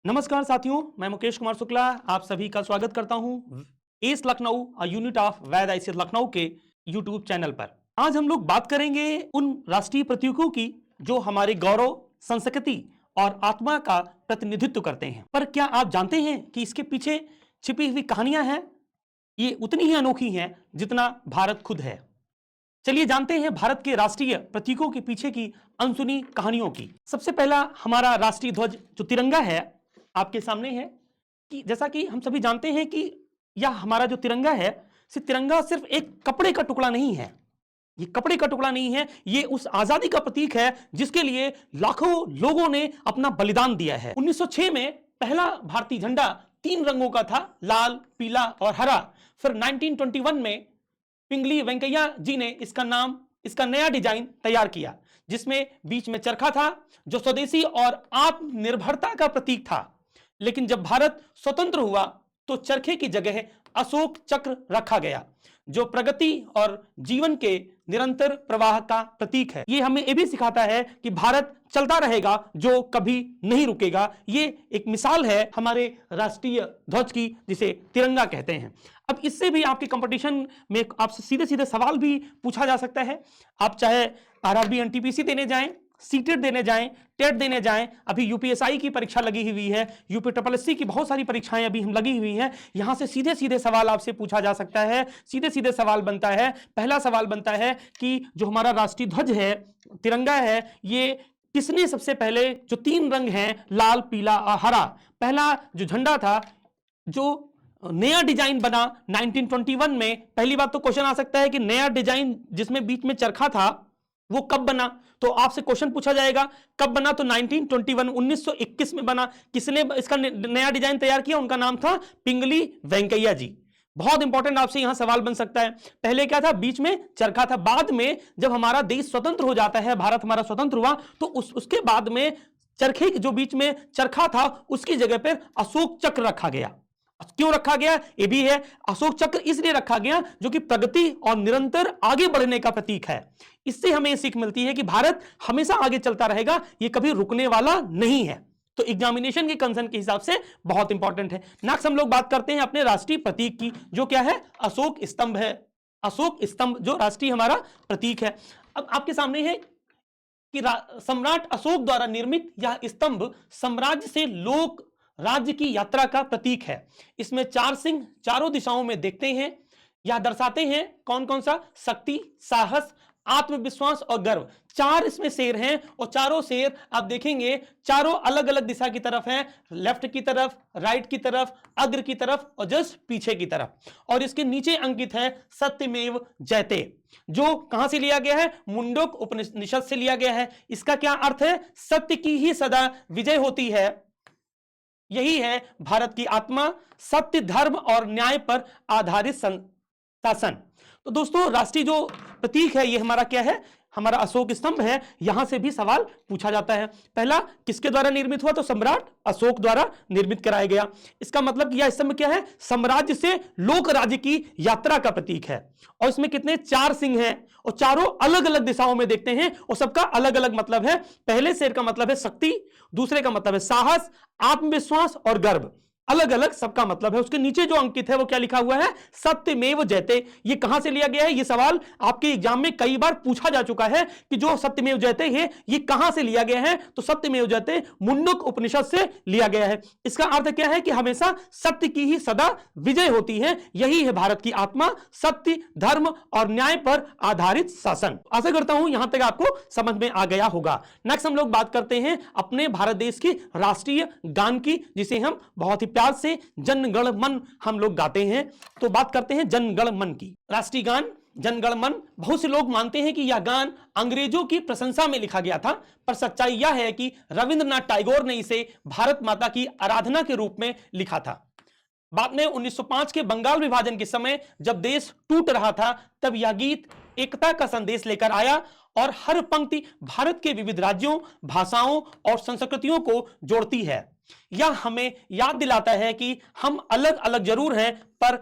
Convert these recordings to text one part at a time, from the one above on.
नमस्कार साथियों, मैं मुकेश कुमार शुक्ला आप सभी का स्वागत करता हूं S Lucknow a unit of Vaid ICS Lucknow के यूट्यूब चैनल पर। आज हम लोग बात करेंगे उन राष्ट्रीय प्रतीकों की जो हमारे गौरव, संस्कृति और आत्मा का प्रतिनिधित्व करते हैं। पर क्या आप जानते हैं कि इसके पीछे छिपी हुई कहानियां हैं? ये उतनी ही अनोखी हैं जितना भारत खुद है। चलिए जानते हैं भारत के राष्ट्रीय प्रतीकों के पीछे की अनसुनी कहानियों की। सबसे पहला हमारा राष्ट्रीय ध्वज जो तिरंगा है आपके सामने है। कि जैसा कि हम सभी जानते हैं कि यह हमारा जो तिरंगा है, तिरंगा सिर्फ एक कपड़े का टुकड़ा नहीं है। ये कपड़े का टुकड़ा नहीं है, ये उस आजादी का प्रतीक है जिसके लिए लाखों लोगों ने अपना बलिदान दिया है। 1906 में पहला भारतीय झंडा 3 रंगों का था, लाल, पीला और हरा। फिर 1921 में पिंगली वेंकैया जी ने इसका नया डिजाइन तैयार किया, जिसमें बीच में चरखा था जो स्वदेशी और आत्मनिर्भरता का प्रतीक था। लेकिन जब भारत स्वतंत्र हुआ तो चरखे की जगह अशोक चक्र रखा गया, जो प्रगति और जीवन के निरंतर प्रवाह का प्रतीक है। ये हमें यह भी सिखाता है कि भारत चलता रहेगा, जो कभी नहीं रुकेगा। ये एक मिसाल है हमारे राष्ट्रीय ध्वज की, जिसे तिरंगा कहते हैं। अब इससे भी आपके कंपटीशन में आपसे सीधे सीधे सवाल भी पूछा जा सकता है। आप चाहे आरआरबी एनटीपीसी देने जाएं, सीटेट देने जाएं, टेट देने जाएं, अभी यूपीएसआई की परीक्षा लगी हुई है, यूपी ट्रिपल एससी की बहुत सारी परीक्षाएं अभी हम लगी हुई हैं। यहां से सीधे सीधे सवाल आपसे पूछा जा सकता है। सीधे सीधे सवाल बनता है, पहला सवाल बनता है कि जो हमारा राष्ट्रीय ध्वज है, तिरंगा है, ये किसने सबसे पहले जो 3 रंग हैं, लाल, पीला और हरा, पहला जो झंडा था, जो नया डिजाइन बना 1921 में। पहली बात तो क्वेश्चन आ सकता है कि नया डिजाइन जिसमें बीच में चरखा था वो कब बना? तो आपसे क्वेश्चन पूछा जाएगा कब बना, तो 1921 1921 में बना। किसने इसका नया डिजाइन तैयार किया? उनका नाम था पिंगली वेंकैया जी। बहुत इंपॉर्टेंट आपसे यहां सवाल बन सकता है। पहले क्या था? बीच में चरखा था। बाद में जब हमारा देश स्वतंत्र हो जाता है, भारत हमारा स्वतंत्र हुआ, तो उसके बाद में चरखे जो बीच में चरखा था उसकी जगह पर अशोक चक्र रखा गया। क्यों रखा गया? यह भी है, अशोक चक्र इसलिए रखा गया जो कि प्रगति और निरंतर आगे बढ़ने का प्रतीक है। इससे हमें सीख मिलती है कि भारत हमेशा आगे चलता रहेगा, यह कभी रुकने वाला नहीं है। तो एग्जामिनेशन के कंसर्न के हिसाब से बहुत इंपॉर्टेंट है। नेक्स्ट हम लोग बात करते हैं अपने राष्ट्रीय प्रतीक की, जो क्या है? अशोक स्तंभ है। अशोक स्तंभ जो राष्ट्रीय हमारा प्रतीक है। अब आपके सामने है कि सम्राट अशोक द्वारा निर्मित यह स्तंभ साम्राज्य से लोक राज्य की यात्रा का प्रतीक है। इसमें 4 सिंह चारों दिशाओं में देखते हैं। यह दर्शाते हैं कौन कौन सा? शक्ति, साहस, आत्मविश्वास और गर्व। 4 इसमें शेर हैं और चारों शेर आप देखेंगे चारों अलग अलग दिशा की तरफ हैं, लेफ्ट की तरफ, राइट की तरफ, अग्र की तरफ और जस्ट पीछे की तरफ। और इसके नीचे अंकित है सत्यमेव जयते, जो कहां से लिया गया है? मुंडक उपनिषद से लिया गया है। इसका क्या अर्थ है? सत्य की ही सदा विजय होती है, यही है भारत की आत्मा, सत्य, धर्म और न्याय पर आधारित शासन। तो दोस्तों, राष्ट्रीय जो प्रतीक है ये हमारा क्या है? हमारा अशोक स्तंभ है। यहां से भी सवाल पूछा जाता है। पहला किसके द्वारा निर्मित हुआ? तो सम्राट अशोक द्वारा निर्मित कराया गया। इसका मतलब यह स्तंभ क्या है? साम्राज्य से लोक राज्य की यात्रा का प्रतीक है। और इसमें कितने? 4 सिंह हैं और चारों अलग अलग दिशाओं में देखते हैं और सबका अलग अलग मतलब है। पहले शेर का मतलब है शक्ति, दूसरे का मतलब है साहस, आत्मविश्वास और गर्व। अलग अलग सबका मतलब है। उसके नीचे जो अंकित है वो क्या लिखा हुआ है? सत्यमेव जयते। ये कहां से लिया गया है? ये सवाल आपके एग्जाम में कई बार पूछा जा चुका है कि जो सत्यमेव जयते है ये कहां से लिया गया है? तो सत्यमेव जयते मुंडक उपनिषद से लिया गया है। इसका अर्थ क्या है? कि हमेशा सत्य की ही सदा विजय होती है, यही है भारत की आत्मा, सत्य, धर्म और न्याय पर आधारित शासन। आशा करता हूं यहां तक आपको समझ में आ गया होगा। नेक्स्ट हम लोग बात करते हैं अपने भारत देश की राष्ट्रीय गान की, जिसे हम बहुत ही प्यार से जन गण मन हम लोग गाते हैं। तो बात करते हैं जन गण मन की। राष्ट्रीय गान जन गण मन, बहुत से लोग मानते हैं कि यह गान अंग्रेजों की प्रशंसा में लिखा गया था, पर सच्चाई यह है कि रविंद्रनाथ टैगोर ने इसे भारत माता की आराधना के रूप में लिखा था। बाद में 1905 के बंगाल विभाजन के समय जब देश टूट रहा था, तब यह गीत एकता का संदेश लेकर आया और हर पंक्ति भारत के विविध राज्यों, भाषाओं और संस्कृतियों को जोड़ती है। यह हमें याद दिलाता है कि हम अलग अलग जरूर हैं, पर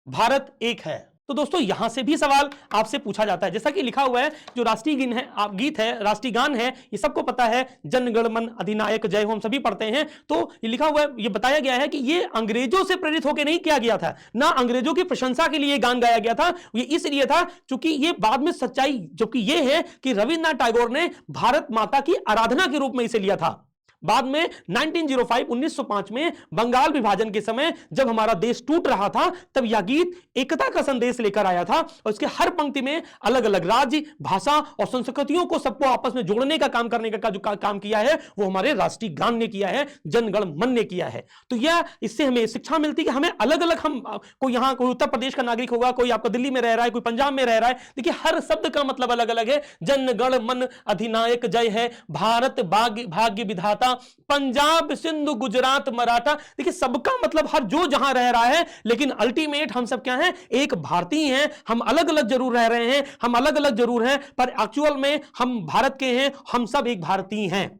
भारत एक है। तो दोस्तों यहां से भी सवाल आपसे पूछा जाता है, जैसा कि लिखा हुआ है जो राष्ट्रीय गीत है, आप गीत है, राष्ट्रीय गान है, ये सबको पता है, जन गण मन अधिनायक जय हो, हम सभी पढ़ते हैं। तो ये लिखा हुआ है, ये बताया गया है कि ये अंग्रेजों से प्रेरित होकर नहीं किया गया था, ना अंग्रेजों की प्रशंसा के लिए ये गान गाया गया था, ये इसलिए था क्योंकि ये बाद में सच्चाई जो कि ये है कि रविन्द्रनाथ टैगोर ने भारत माता की आराधना के रूप में इसे लिया था। बाद में 1905 में बंगाल विभाजन के समय जब हमारा देश टूट रहा था, तब यह गीत एकता का संदेश लेकर आया था और इसके हर पंक्ति में अलग अलग राज्य, भाषा और संस्कृतियों को सबको आपस में जोड़ने का काम करने का जो काम किया है वो हमारे राष्ट्रीय गान ने किया है, जनगण मन ने किया है। तो यह इससे हमें शिक्षा मिलती है कि हमें अलग अलग, हम कोई यहाँ कोई उत्तर प्रदेश का नागरिक होगा, कोई आपका दिल्ली में रह रहा है, कोई पंजाब में रह रहा है, देखिए हर शब्द का मतलब अलग अलग है। जन गण मन अधिनायक जय है, भारत भाग्य विधाता, पंजाब सिंधु गुजरात मराठा, देखिए सबका मतलब हर जो जहां रह रहा है, लेकिन अल्टीमेट हम सब क्या हैं, एक भारतीय हैं। हम अलग अलग जरूर रह रहे हैं, हम अलग अलग जरूर हैं, पर एक्चुअल में हम भारत के हैं, हम सब एक भारतीय हैं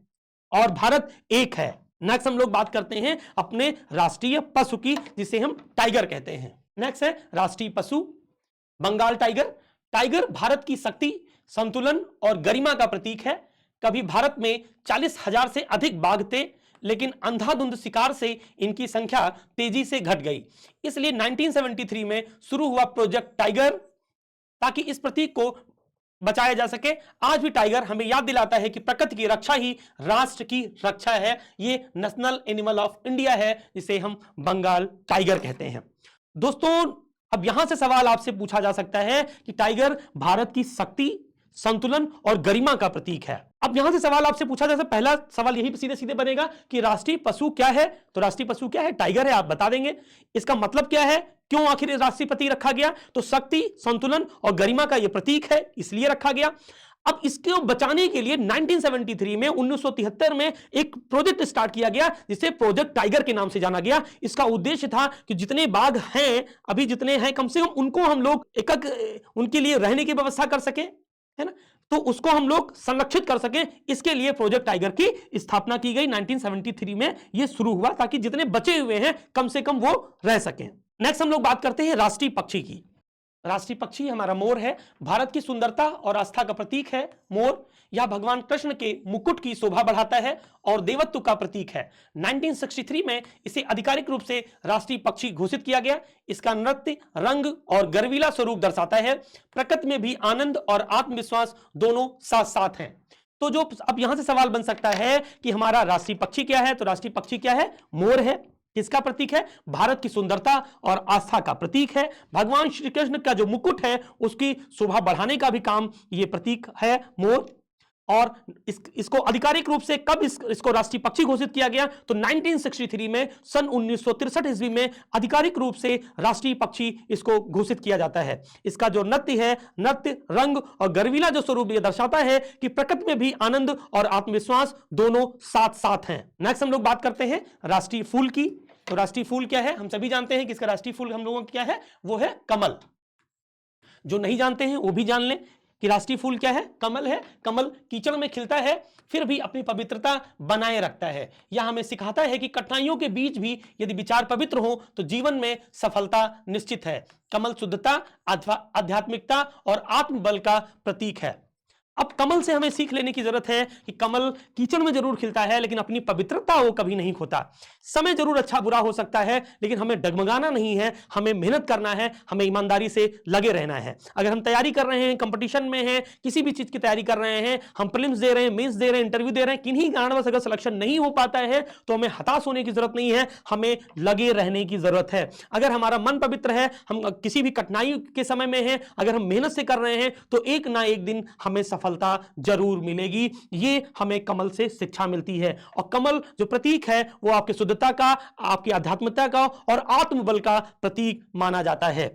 और भारत एक है। नेक्स्ट हम लोग बात करते हैं अपने राष्ट्रीय पशु की, जिसे हम टाइगर कहते हैं। नेक्स्ट है राष्ट्रीय पशु बंगाल टाइगर। टाइगर भारत की शक्ति, संतुलन और गरिमा का प्रतीक है। कभी भारत में 40,000 से अधिक बाघ थे, लेकिन अंधाधुंध शिकार से इनकी संख्या तेजी से घट गई। इसलिए 1973 में शुरू हुआ प्रोजेक्ट टाइगर, ताकि इस प्रतीक को बचाया जा सके। आज भी टाइगर हमें याद दिलाता है कि प्रकृति की रक्षा ही राष्ट्र की रक्षा है। ये नेशनल एनिमल ऑफ इंडिया है, जिसे हम बंगाल टाइगर कहते हैं। दोस्तों अब यहां से सवाल आपसे पूछा जा सकता है कि टाइगर भारत की शक्ति, संतुलन और गरिमा का प्रतीक है। अब यहां से सवाल आपसे पूछा जाए, पहला सवाल यही सीधे सीधे बनेगा कि राष्ट्रीय पशु क्या है। तो राष्ट्रीय पशु क्या है, टाइगर है, आप बता देंगे। इसका मतलब क्या है, क्यों आखिर राष्ट्रीय प्रतीक रखा गया, तो शक्ति, संतुलन और गरिमा का यह प्रतीक है, इसलिए रखा गया। अब इसको बचाने के लिए 1973 में 1973 में एक प्रोजेक्ट स्टार्ट किया गया, जिसे प्रोजेक्ट टाइगर के नाम से जाना गया। इसका उद्देश्य था कि जितने बाघ हैं, अभी जितने हैं, कम से कम उनको हम लोग उनके लिए रहने की व्यवस्था कर सके, है ना, तो उसको हम लोग संरक्षित कर सके। इसके लिए प्रोजेक्ट टाइगर की स्थापना की गई। 1973 में यह शुरू हुआ, ताकि जितने बचे हुए हैं कम से कम वो रह सकें। नेक्स्ट हम लोग बात करते हैं राष्ट्रीय पक्षी की। राष्ट्रीय पक्षी हमारा मोर है। भारत की सुंदरता और आस्था का प्रतीक है मोर। यह भगवान कृष्ण के मुकुट की शोभा बढ़ाता है और देवत्व का प्रतीक है। 1963 में इसे आधिकारिक रूप से राष्ट्रीय पक्षी घोषित किया गया। इसका नृत्य, रंग और गर्वीला स्वरूप दर्शाता है। प्रकृति में भी आनंद और आत्मविश्वास दोनों साथ साथ हैं। तो जो अब यहां से सवाल बन सकता है कि हमारा राष्ट्रीय पक्षी क्या है, तो राष्ट्रीय पक्षी क्या है, मोर है। किसका प्रतीक है, भारत की सुंदरता और आस्था का प्रतीक है। भगवान श्री कृष्ण का जो मुकुट है उसकी शोभा बढ़ाने का भी काम ये प्रतीक है मोर। और इसको आधिकारिक रूप से कब इसको राष्ट्रीय पक्षी घोषित किया गया, तो 1963 में, सन 1963 ईस्वी में आधिकारिक रूप से राष्ट्रीय पक्षी इसको घोषित किया जाता है। इसका जो नृत्य है, नृत्य, रंग और गर्वीला जो स्वरूप ये दर्शाता है कि प्रकृति में भी आनंद और आत्मविश्वास दोनों साथ साथ हैं। नेक्स्ट हम लोग बात करते हैं राष्ट्रीय फूल की। तो राष्ट्रीय फूल क्या है, हम सभी जानते हैं कि इसका राष्ट्रीय फूल हम लोगों का क्या है, वो है कमल। जो नहीं जानते हैं वो भी जान लें कि राष्ट्रीय फूल क्या है, कमल है। कमल कीचड़ में खिलता है, फिर भी अपनी पवित्रता बनाए रखता है। यह हमें सिखाता है कि कठिनाइयों के बीच भी यदि विचार पवित्र हो तो जीवन में सफलता निश्चित है। कमल शुद्धता, आध्यात्मिकता और आत्मबल का प्रतीक है। अब कमल से हमें सीख लेने की जरूरत है कि कमल कीचड़ में जरूर खिलता है, लेकिन अपनी पवित्रता वो कभी नहीं खोता। समय जरूर अच्छा बुरा हो सकता है, लेकिन हमें डगमगाना नहीं है, हमें मेहनत करना है, हमें ईमानदारी से लगे रहना है। अगर हम तैयारी कर रहे हैं, कंपटीशन में हैं, किसी भी चीज की तैयारी कर रहे हैं, हम प्रीलिम्स दे रहे हैं, मेंस दे रहे हैं, इंटरव्यू दे रहे हैं, किन्हीं कारणवश अगर सिलेक्शन नहीं हो पाता है तो हमें हताश होने की जरूरत नहीं है, हमें लगे रहने की जरूरत है। अगर हमारा मन पवित्र है, हम किसी भी कठिनाई के समय में हैं, अगर हम मेहनत से कर रहे हैं, तो एक ना एक दिन हमें सफलता जरूर मिलेगी। ये हमें कमल से शिक्षा मिलती है। और कमल जो प्रतीक है वो आपकी शुद्धता का, आपकी आध्यात्मिकता का और आत्मबल का प्रतीक माना जाता है।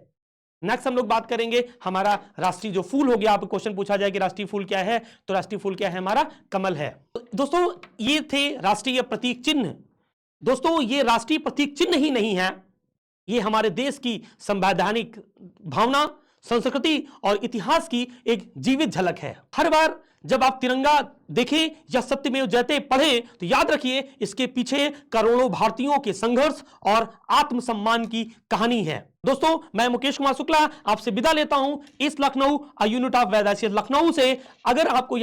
नेक्स्ट हम लोग बात करेंगे हमारा राष्ट्रीय जो फूल हो गया। आपको क्वेश्चन पूछा जाए कि राष्ट्रीय फूल क्या है, तो राष्ट्रीय फूल क्या है, हमारा कमल है। दोस्तों ये थे राष्ट्रीय प्रतीक चिन्ह। दोस्तों ये राष्ट्रीय प्रतीक चिन्ह ही नहीं है, ये हमारे देश की संवैधानिक भावना, संस्कृति और इतिहास की एक जीवित झलक है। हर बार जब आप तिरंगा देखें या सत्यमेव जयते पढ़ें तो याद रखिए इसके पीछे करोड़ों भारतीयों के संघर्ष और आत्मसम्मान की कहानी है। दोस्तों, मैं मुकेश कुमार शुक्ला आपसे विदा लेता हूं इस Lucknow unit of Ved ICS Lucknow से। अगर आपको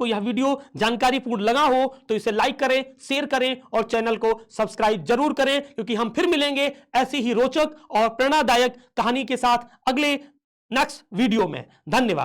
यह वीडियो जानकारीपूर्ण लगा हो तो इसे लाइक करें, शेयर करें और चैनल को सब्सक्राइब जरूर करें, क्योंकि हम फिर मिलेंगे ऐसी ही रोचक और प्रेरणादायक कहानी के साथ अगले नेक्स्ट वीडियो में। धन्यवाद।